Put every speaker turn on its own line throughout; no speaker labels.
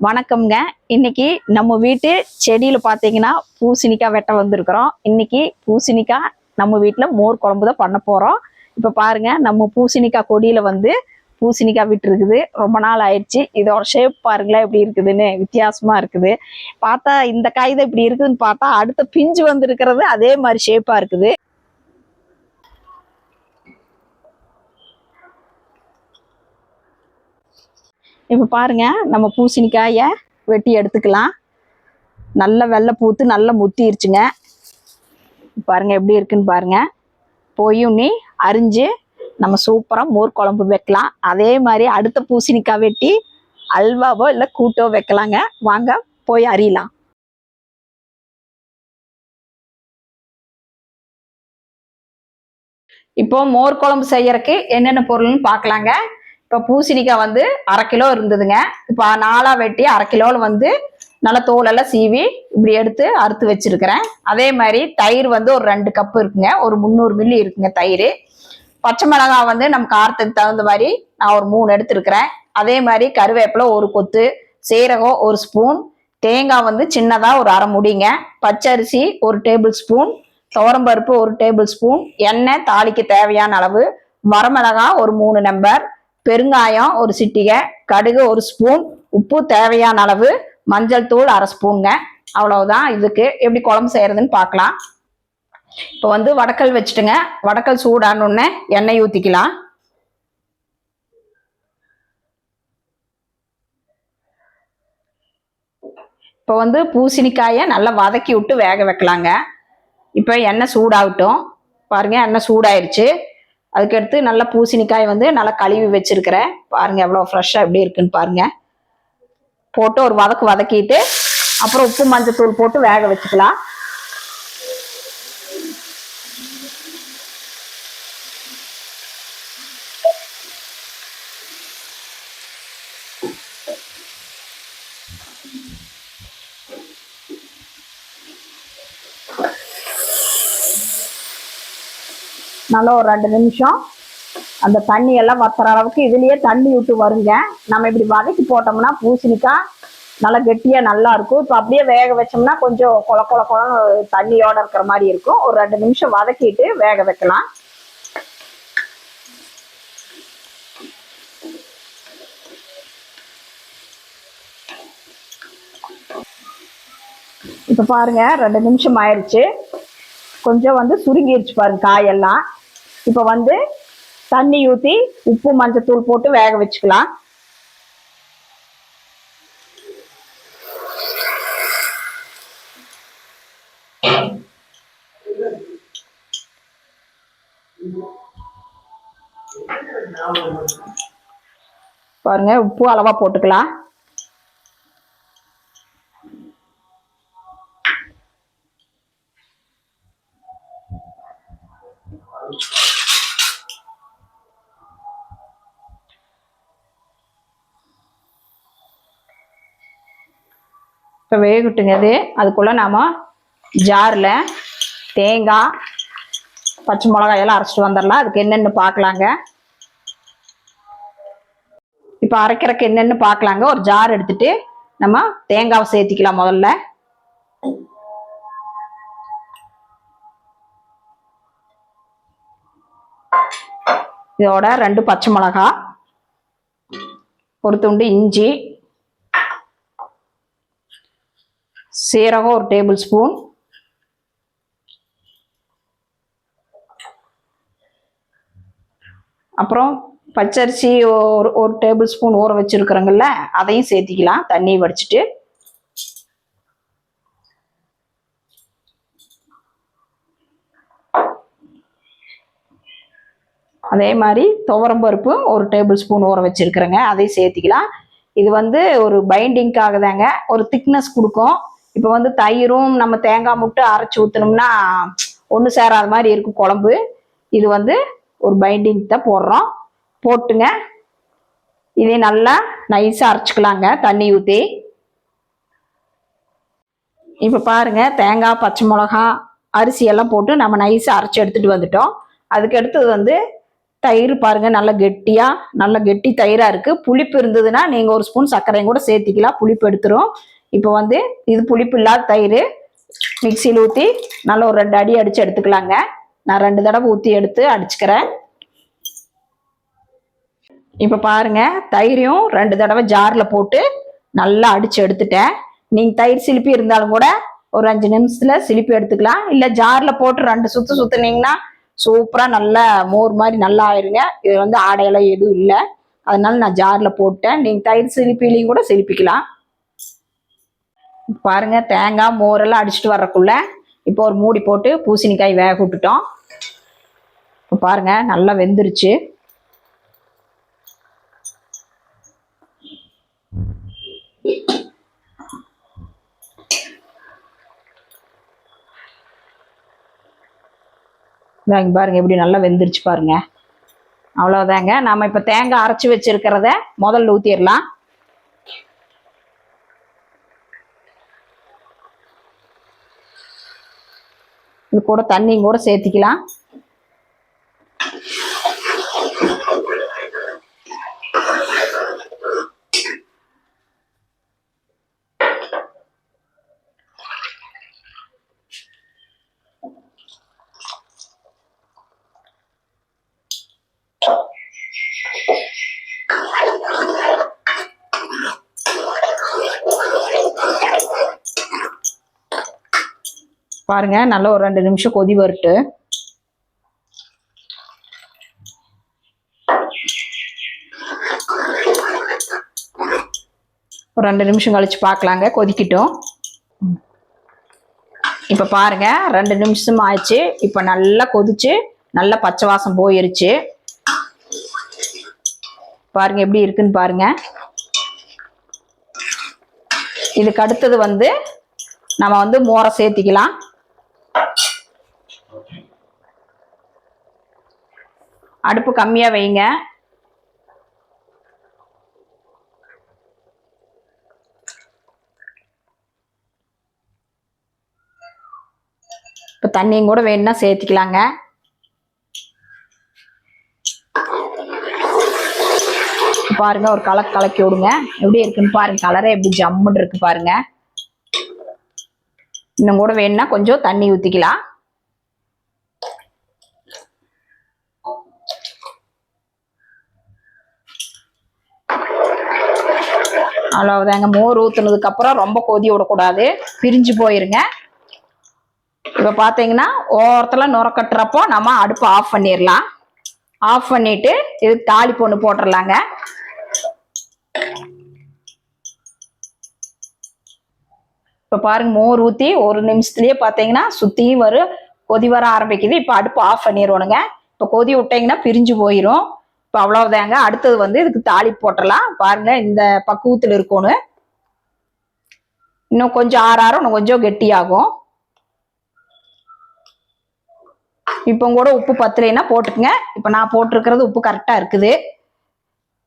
வணக்கம்ங்க. இன்னைக்கு நம்ம வீட்டு செடியில பார்த்தீங்கன்னா பூசணிக்காய் வெட்ட வந்திருக்கிறோம். இன்னைக்கு பூசணிக்காய் நம்ம வீட்டில் மோர் குழம்பு தான் பண்ண போகிறோம். இப்போ பாருங்க, நம்ம பூசணிக்காய் கொடியில் வந்து பூசணிக்காய் விட்டுருக்குது. ரொம்ப நாள் ஆயிடுச்சு. இதோட ஷேப் பாருங்களேன் எப்படி இருக்குதுன்னு, வித்தியாசமா இருக்குது. பார்த்தா இந்த காய் தான் இப்படி இருக்குதுன்னு பார்த்தா அடுத்த பிஞ்சு வந்து இருக்கிறது அதே மாதிரி ஷேப்பா இருக்குது. இப்போ பாருங்க, நம்ம பூசணிக்காயை வெட்டி எடுத்துக்கலாம். நல்ல வெள்ளை பூத்து நல்லா முத்திருச்சுங்க. பாருங்க எப்படி இருக்குன்னு பாருங்க. போயும் நீ அரிஞ்சு நம்ம சூப்பராக மோர் குழம்பு வைக்கலாம். அதே மாதிரி அடுத்த பூசணிக்காய் வெட்டி அல்வாவோ இல்லை கூட்டோ வைக்கலாங்க. வாங்க போய் அறியலாம். இப்போ மோர் குழம்பு செய்யறதுக்கு என்னென்ன பொருள்னு பார்க்கலாங்க. இப்போ பூசணிக்காய் வந்து 1/2 கிலோ இருந்ததுங்க. இப்போ 4ஆ வெட்டி 1/2 கிலோவில் வந்து நல்லா தோலெல்லாம் சீவி இப்படி எடுத்து அறுத்து வச்சிருக்கிறேன். அதே மாதிரி தயிர் வந்து ஒரு 2 கப்பு இருக்குங்க. ஒரு 300 மில்லி இருக்குங்க தயிர். பச்சை மிளகாய் வந்து நம்ம காரத்துக்கு தகுந்த மாதிரி நான் ஒரு 3 எடுத்துருக்கிறேன். அதே மாதிரி கருவேப்பிலை ஒரு கொத்து, சீரகம் ஒரு ஸ்பூன், தேங்காய் வந்து சின்னதாக ஒரு 1/2 முடிங்க, பச்சரிசி ஒரு டேபிள் ஸ்பூன், துவரம்பருப்பு ஒரு டேபிள் ஸ்பூன், எண்ணெய் தாளிக்கு தேவையான அளவு, வரமிளகாய் ஒரு 3 நம்பர், பெருங்காயம் ஒரு சிட்டிகை, கடுகு ஒரு ஸ்பூன், உப்பு தேவையான அளவு, மஞ்சள் தூள் 1/2 ஸ்பூனுங்க. அவ்வளவுதான். இதுக்கு எப்படி குழம்பு செய்யறதுன்னு பார்க்கலாம். இப்போ வந்து வடக்கல் வச்சுட்டுங்க. வடக்கல் சூடானோடனே எண்ணெய் ஊற்றிக்கலாம். இப்போ வந்து பூசணிக்காயை நல்லா வதக்கி விட்டு வேக வைக்கலாங்க. இப்போ எண்ணெய் சூடாகட்டும். பாருங்க, எண்ணெய் சூடாயிருச்சு. அதுக்கடுத்து நல்லா பூசணிக்காய் வந்து நல்லா கழுவி வச்சிருக்கிறேன். பாருங்க எவ்வளோ ஃப்ரெஷ்ஷாக எப்படி இருக்குன்னு பாருங்க. போட்டு ஒரு வதக்கிட்டு அப்புறம் உப்பு மஞ்சள் தூள் போட்டு வேக வச்சுக்கலாம். நல்லா ஒரு 2 நிமிஷம் அந்த தண்ணி எல்லாம் வத்துற அளவுக்கு இதுலயே தண்ணி விட்டு வருங்க. நம்ம இப்படி வதக்கி போட்டோம்னா பூசணிக்காய் நல்லா கெட்டியா நல்லா இருக்கும். இப்போ அப்படியே வேக வச்சோம்னா கொஞ்சம் கொல கொல கொலன்னு தண்ணியோட இருக்கிற மாதிரி இருக்கும். ஒரு 2 நிமிஷம் வதக்கிட்டு வேக வைக்கலாம். இப்போ பாருங்க 2 நிமிஷம் ஆயிடுச்சு. கொஞ்சம் வந்து சுருங்கிருச்சு பாருங்க காயெல்லாம். இப்போ வந்து தண்ணி ஊற்றி உப்பு மஞ்சள் தூள் போட்டு வேக வச்சுக்கலாம். பாருங்க, உப்பு அளவா போட்டுக்கலாம். இப்போ வேகட்டுங்க. அது அதுக்குள்ள நாம ஜாரில் தேங்காய் பச்சை மிளகாயெல்லாம் அரைச்சிட்டு வந்துடலாம். அதுக்கு என்னென்னு பார்க்கலாங்க. இப்போ அரைக்கிறதுக்கு என்னென்னு பார்க்கலாங்க. ஒரு ஜார் எடுத்துட்டு நம்ம தேங்காவை சேர்த்திக்கலாம். முதல்ல இதோட 2 பச்சை மிளகாய், ஒரு துண்டு இஞ்சி, சீரகம் ஒரு டேபிள் ஸ்பூன், அப்புறம் பச்சரிசி ஒரு டேபிள் ஸ்பூன் ஊற வச்சிருக்கிறோங்கல்ல, அதையும் சேர்த்திக்கலாம் தண்ணி வடிச்சிட்டு. அதே மாதிரி துவரம்பருப்பு ஒரு டேபிள் ஸ்பூன் ஊற வச்சிருக்கிறேங்க, அதையும் சேர்த்திக்கலாம். இது வந்து ஒரு பைண்டிங்காக தாங்க, ஒரு திக்னஸ் கொடுக்கும். இப்போ வந்து தயிரும் நம்ம தேங்காய் முட்டை அரைச்சி ஊற்றினோம்னா ஒன்று சேராத மாதிரி இருக்கும் குழம்பு. இது வந்து ஒரு பைண்டிங் தான் போடுறோம். போட்டுங்க இதே நல்லா நைஸாக அரைச்சிக்கலாங்க தண்ணி ஊற்றி. இப்போ பாருங்க, தேங்காய் பச்சை மிளகா அரிசி எல்லாம் போட்டு நம்ம நைஸாக அரைச்சி எடுத்துகிட்டு வந்துட்டோம். அதுக்கு அடுத்தது வந்து தயிர் பாருங்க நல்ல கெட்டியா, நல்ல கெட்டி தயிரா இருக்கு. புளிப்பு இருந்ததுன்னா நீங்க ஒரு ஸ்பூன் சர்க்கரையும் கூட சேர்த்திக்கலாம், புளிப்பு எடுத்துரும். இப்போ வந்து இது புளிப்பு இல்லாத தயிர் மிக்சியில் ஊற்றி நல்ல ஒரு 2 அடி அடிச்சு எடுத்துக்கலாங்க. நான் 2 தடவை ஊற்றி எடுத்து அடிச்சுக்கிறேன். இப்போ பாருங்க தயிரையும் 2 தடவை ஜாரில் போட்டு நல்லா அடிச்சு எடுத்துட்டேன். நீங்க தயிர் சிலிப்பி இருந்தாலும் கூட ஒரு 5 நிமிஷத்துல சிலிப்பி எடுத்துக்கலாம். இல்ல ஜார்ல போட்டு 2 சுத்து சுத்துனீங்கன்னா சூப்பரா நல்லா மோர் மாதிரி நல்லா ஆயிருங்க. இது வந்து ஆடையெல்லாம் எதுவும் இல்லை, அதனால நான் ஜார்ல போட்டேன். நீங்க தயிர் சிலிப்பிலையும் கூட சிலிப்பிக்கலாம். பாருங்க தேங்காய் மோரெல்லாம் அடிச்சுட்டு வர்றக்குள்ள இப்போ ஒரு மூடி போட்டு பூசணிக்காய் வேக விட்டுட்டோம். பாருங்க நல்லா வெந்துருச்சு. பாருங்க எப்படி நல்லா வெந்துருச்சு பாருங்க. அவ்வளவுதாங்க. நாம இப்ப தேங்காய் அரைச்சு வச்சிருக்கிறத முதல்ல ஊத்திடலாம். இது கூட தண்ணியும் கூட சேர்த்திக்கலாம். பாருங்க நல்ல ஒரு 2 நிமிஷம் கொதி வரட்டு. ஒரு 2 நிமிஷம் கழிச்சு பார்க்கலாங்க, கொதிக்கட்டும். இப்ப பாருங்க 2 நிமிஷம் ஆயிடுச்சு. இப்ப நல்லா கொதிச்சு நல்லா பச்சை வாசம் போயிருச்சு. பாருங்க எப்படி இருக்குன்னு பாருங்க. இதுக்கு அடுத்தது வந்து நம்ம வந்து மோரை சேர்த்திக்கலாம். அடுப்பு கம்மியா வைங்க. இப்போ தண்ணியும் கூட வேணும்னா சேர்த்திக்கலாங்க. பாருங்க ஒரு கலக்கி விடுங்க. எப்படி இருக்குன்னு பாருங்க, கலரே எப்படி ஜம்முன்னு இருக்கு பாருங்க. இன்னும் கூட வேணும்னா கொஞ்சம் தண்ணி ஊத்திக்கலாம். அவ்வளவுதாங்க. மோர் ஊத்துனதுக்கு அப்புறம் ரொம்ப கொதி விடக்கூடாது, பிரிஞ்சு போயிருங்க. இப்ப பாத்தீங்கன்னா ஓரத்துல நுர கட்டுறப்போ நம்ம அடுப்பு ஆஃப் பண்ணிடலாம். ஆஃப் பண்ணிட்டு இது தாளிப்பு ஒன்று போட்டுடலாங்க. இப்ப பாருங்க மோர் ஊத்தி ஒரு நிமிஷத்துலயே பாத்தீங்கன்னா சுத்தியும் வரும், கொதி வர ஆரம்பிக்குது. இப்ப அடுப்பு ஆஃப் பண்ணிடுவோனுங்க. இப்ப கொதி விட்டீங்கன்னா பிரிஞ்சு போயிடும். இப்ப அவ்வளவுதாங்க. அடுத்தது வந்து இதுக்கு தாளிப்பு போட்டுடலாம். பாருங்க இந்த பக்குவத்துல இருக்கணும். இன்னும் கொஞ்சம் ஆறாரம் இன்னும் கொஞ்சம் கெட்டியாகும். இப்போ கூட உப்பு பத்தலைன்னா போட்டுக்குங்க. இப்ப நான் போட்டிருக்கிறது உப்பு கரெக்டா இருக்குது.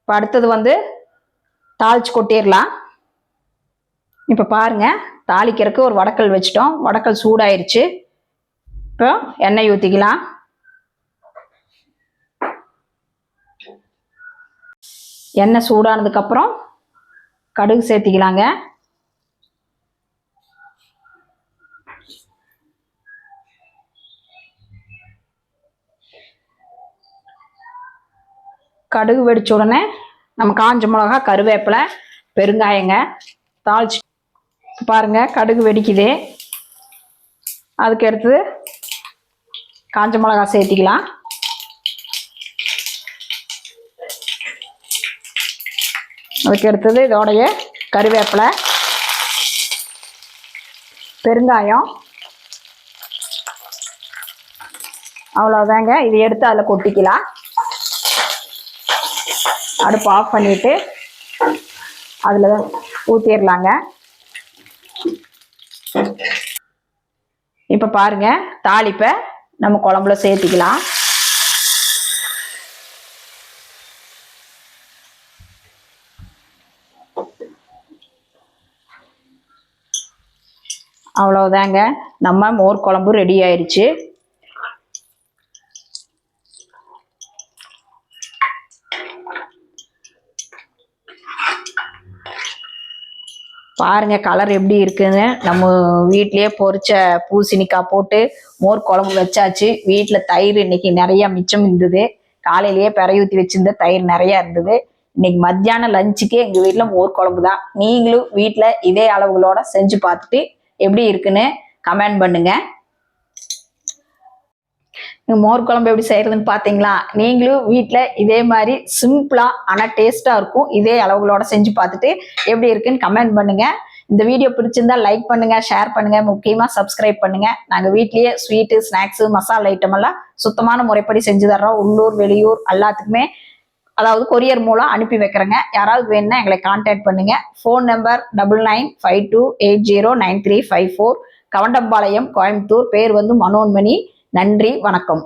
இப்ப அடுத்தது வந்து தாளிச்சு கொட்டிடலாம். இப்ப பாருங்க தாளிக்கிறதுக்கு ஒரு வடக்கல் வச்சிட்டோம். வடக்கல் சூடாயிருச்சு. இப்போ எண்ணெய் ஊத்திக்கலாம். எண்ணெய் சூடானதுக்கு அப்புறம் கடுகு சேர்த்திக்கலாங்க. கடுகு வெடிச்ச உடனே நம்ம காஞ்ச மிளகா, கருவேப்பிலை, பெருங்காயங்க தாளிச்சு பாருங்க. கடுகு வெடிக்குது. அதுக்கு அடுத்தது காஞ்ச மிளகா சேர்த்திக்கலாம். அதுக்கு அடுத்தது இதோடைய கருவேப்பிலை, பெருங்காயம். அவ்வளவுதாங்க. இதை எடுத்து அதில் கொட்டிக்கலாம். அடுப்பு ஆஃப் பண்ணிட்டு அதில் ஊற்றிடலாங்க. இப்போ பாருங்க தாளிப்பை நம்ம குழம்புல சேர்த்திக்கலாம். அவ்வளவுதாங்க. நம்ம மோர் குழம்பு ரெடி ஆயிடுச்சு. பாருங்க கலர் எப்படி இருக்குன்னு. நம்ம வீட்லயே பொரிச்ச பூசணிக்காய் போட்டு மோர் குழம்பு வச்சாச்சு. வீட்டுல தயிர் இன்னைக்கு நிறைய மிச்சம் இருந்தது. காலையிலேயே பிறை ஊற்றி வச்சிருந்த தயிர் நிறைய இருந்தது. இன்னைக்கு மத்தியானம் லஞ்சுக்கு எங்க வீட்டுல மோர் குழம்பு தான். நீங்களும் வீட்டுல இதே அளவுகளோட செஞ்சு பார்த்துட்டு எப்படி இருக்குன்னு கமெண்ட் பண்ணுங்க. மோர் குழம்பு எப்படி செய்யறதுன்னு பாத்தீங்களா? நீங்களும் வீட்டுல இதே மாதிரி சிம்பிளா ஆனா டேஸ்டா இருக்கும். இதே அளவுகளோட செஞ்சு பார்த்துட்டு எப்படி இருக்குன்னு கமெண்ட் பண்ணுங்க. இந்த வீடியோ பிடிச்சிருந்தா லைக் பண்ணுங்க, ஷேர் பண்ணுங்க, முக்கியமா சப்ஸ்கிரைப் பண்ணுங்க. நாங்க வீட்லயே ஸ்வீட்டு, ஸ்நாக்ஸ், மசாலா ஐட்டம் எல்லாம் சுத்தமான முறைப்படி செஞ்சு தர்றோம். உள்ளூர் வெளியூர் எல்லாத்துக்குமே, அதாவது கொரியர் மூலம் அனுப்பி வைக்கிறேங்க. யாராவது வேணும்னா எங்களை கான்டாக்ட் பண்ணுங்க. Phone number 9952809354, Kavundampalayam, Coimbatore. பேர் வந்து மனோன்மணி. நன்றி, வணக்கம்.